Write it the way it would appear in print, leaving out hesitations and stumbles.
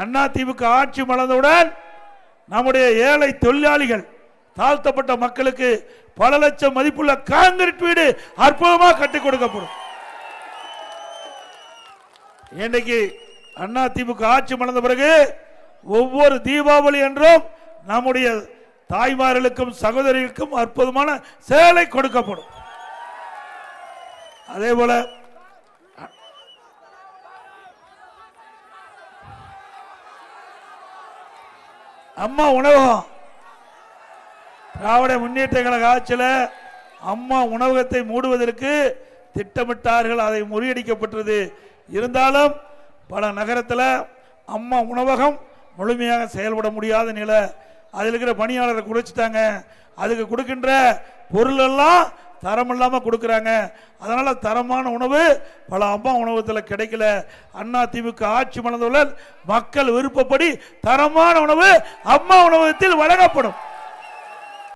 அதிமுக ஆட்சி மலர்ந்தவுடன் நம்முடைய ஏழை தொழிலாளிகள், தாழ்த்தப்பட்ட மக்களுக்கு பல லட்சம் மதிப்புள்ள கான்கிரீட் வீடு அற்புதமாக கட்டி கொடுக்கப்படும். இன்றைக்கு அதிமுக ஆட்சி மலர்ந்த பிறகு ஒவ்வொரு தீபாவளி என்றும் நம்முடைய தாய்மார்களுக்கும் சகோதரிகளுக்கும் அற்புதமான சேலை கொடுக்கப்படும். அதே போல அம்மா உணவகம், திராவிட முன்னேற்ற கழக ஆட்சியில் அம்மா உணவகத்தை மூடுவதற்கு திட்டமிட்டார்கள். அதை முறியடிக்கப்பட்டது. இருந்தாலும் பல நகரத்தில் அம்மா உணவகம் முழுமையாக செயல்பட முடியாத நிலை. அதில் இருக்கிற பணியாளரை குறைச்சிட்டாங்க. அதுக்கு கொடுக்கின்ற பொருள் எல்லாம் தரம் இல்லாமல் கொடுக்குறாங்க. அதனால தரமான உணவு பல அம்மா உணவகத்தில் கிடைக்கல. அதிமுக ஆட்சி மலர்ந்தவுடன் மக்கள் விருப்பப்படி தரமான உணவு அம்மா உணவகத்தில் வழங்கப்படும்.